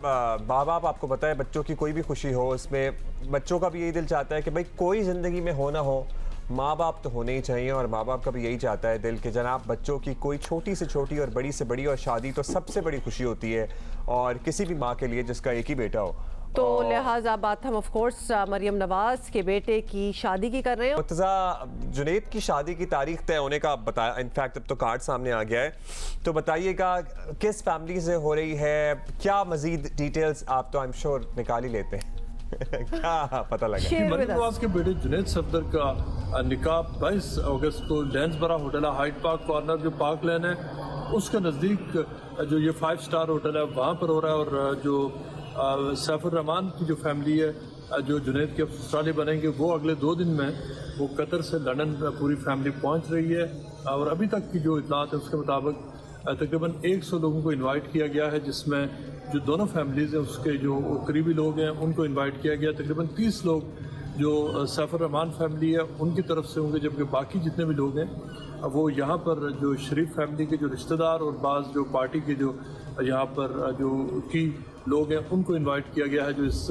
माँ बाप आपको पता है बच्चों की कोई भी खुशी हो उसमें बच्चों का भी यही दिल चाहता है कि भाई कोई ज़िंदगी में हो ना हो माँ बाप तो होने ही चाहिए, और माँ बाप का भी यही चाहता है दिल कि जनाब बच्चों की कोई छोटी से छोटी और बड़ी से बड़ी, और शादी तो सबसे बड़ी खुशी होती है और किसी भी माँ के लिए जिसका एक ही बेटा हो। तो लिहाजा बात हम ऑफ कोर्स मरियम नवाज के बेटे की शादी की कर रहे हैं। मुर्तज़ा जुनैद की शादी की तारीख तय होने का आप बताया, इनफैक्ट अब तो कार्ड सामने आ गया है, तो बताइएगा किस फैमिली से हो रही है, क्या मजीद डिटेल्स आप तो आई एम श्योर निकाल ही लेते हैं क्या पता लगा? मरियम नवाज के बेटे जुनैद सफदर का निकाह 22 अगस्त को लैंसबरा होटल हाइट पार्क कॉर्नर जो पार्क लेन है उसके नज़दीक जो ये 5 स्टार होटल है वहाँ पर हो रहा है। और जो सैफुर रहमान की जो फैमिली है जो जुनैद के ससुराले बनेंगे वो अगले 2 दिन में वो कतर से लंदन पूरी फैमिली पहुँच रही है। और अभी तक की जो इतलात है उसके मुताबिक तकरीबन 100 लोगों को इनवाइट किया गया है, जिसमें जो दोनों फैमिलीज़ हैं उसके जो करीबी लोग हैं उनको इनवाइट किया गया। तकरीबन 30 लोग जो सैफुर रहमान फैमिली है उनकी तरफ से होंगे, जबकि बाकी जितने भी लोग हैं वो यहाँ पर जो शरीफ फैमिली के जो रिश्तेदार और बाज़ जो पार्टी के जो यहाँ पर जो की लोग हैं उनको इनवाइट किया गया है जो इस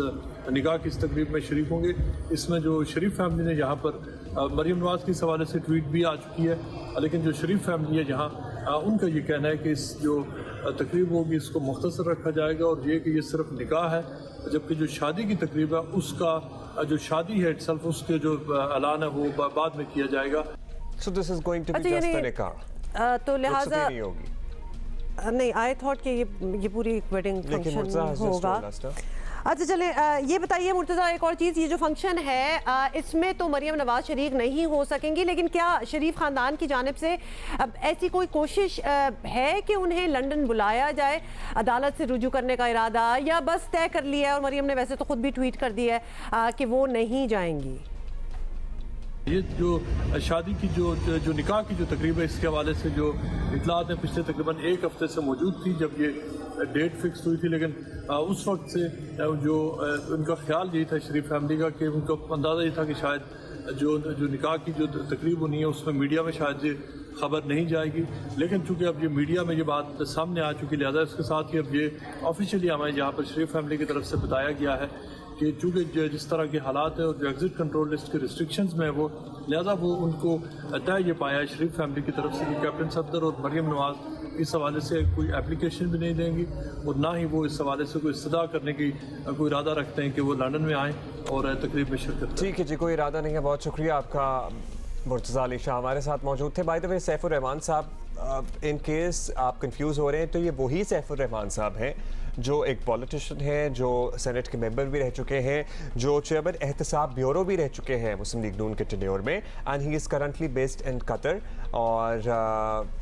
निकाह की इस तकरीब में शरीक होंगे। इसमें जो शरीफ फैमिली ने यहाँ पर मरियम नवाज के हवाले से ट्वीट भी आ चुकी है, लेकिन जो शरीफ फैमिली है यहाँ उनका ये कहना है कि इस जो तकरीब होगी इसको मुख्तसर रखा जाएगा और ये कि ये सिर्फ निकाह है, जबकि जो शादी की तकरीब है उसका जो शादी है इटसेल्फ उसके जो ऐलान है वो बाद में किया जाएगा। So this is going to be just a निकाह, तो लिहाजा नहीं होगी। नहीं, आई थॉट कि ये पूरी वेडिंग फंक्शन होगा। अच्छा चले ये बताइए मुर्तज़ा एक और चीज़, ये जो फंक्शन है इसमें तो मरियम नवाज शरीक नहीं हो सकेंगी, लेकिन क्या शरीफ ख़ानदान की जानिब से अब ऐसी कोई कोशिश है कि उन्हें लंदन बुलाया जाए, अदालत से रुजू करने का इरादा, या बस तय कर लिया है? और मरियम ने वैसे तो ख़ुद भी ट्वीट कर दिया है कि वो नहीं जाएंगी। ये जो शादी की जो निकाह की जो तकरीब है इसके हवाले से जो इतलात है पिछले तकरीबन 1 हफ्ते से मौजूद थी जब ये डेट फिक्स हुई थी, लेकिन उस वक्त से जो उनका ख्याल यही था शरीफ फैमिली का कि उनको अंदाज़ा ये था कि शायद जो निकाह की जो तकरीब होनी है उसमें मीडिया में शायद ये खबर नहीं जाएगी। लेकिन चूँकि अब ये मीडिया में ये बात सामने आ चुकी, लिहाजा इसके साथ ही अब ये ऑफिशियली हमें यहाँ पर शरीफ फैमिली की तरफ से बताया गया है कि चूँकि जिस तरह के हालात है और जो एग्जिट कंट्रोल लिस्ट के रिस्ट्रिक्शंस में है वो, लिहाजा वो उनको तय ये पाया है शरीफ फैमिली की तरफ से कि कैप्टन सफदर और मरियम नवाज इस हवाले से कोई एप्लीकेशन भी नहीं देंगी और ना ही वो इस हवाले से कोई इस्तदा करने की कोई इरादा रखते हैं कि वो लंदन में आएँ और तकरीब में शिरकत करें। ठीक है जी, कोई इरादा नहीं है। बहुत शुक्रिया आपका। मुर्तज़ा अली शाह हमारे साथ मौजूद थे। By the way Saifur Rahman साहब, इन केस आप कंफ्यूज हो रहे हैं तो ये वही सैफुर रहमान साहब हैं जो एक पॉलिटिशियन हैं, जो सेनेट के मेंबर भी रह चुके हैं, जो चेयरमैन एहतसाब ब्यूरो भी रह चुके हैं मुस्लिम लीग नून के टेन्योर में, and he is currently based in Qatar. और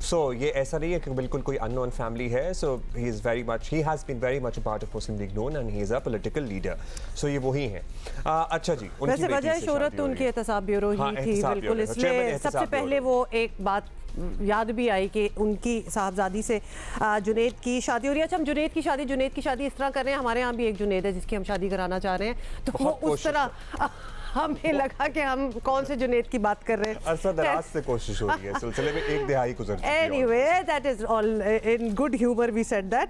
सो ये ऐसा नहीं है कि बिल्कुल कोई अननोन फैमिली है। So he is very much, he has been very much a part of Muslim League Noon and he is a political leader. So ये वही हैं। अच्छा जी, वैसे वजह शोहरत तो उनकी एहतसाब ब्यूरो ही थी, बिल्कुल, इसलिए सबसे पहले वो एक बात याद भी आई कि उनकी साहबजादी से जुनैद की शादी हो रही है। अच्छा, हम जुनैद की शादी इस तरह कर रहे हैं, हमारे यहाँ भी एक जुनैद है जिसकी हम शादी कराना चाह रहे हैं, तो वो उस तरह हमें लगा कि हम कौन से जुनैद की बात कर रहे हैं। अरसा दराज से कोशिश हो रही है, सिलसिले में 1 दिहाई गुजर चुकी है। Anyway that is all in good humour we said that.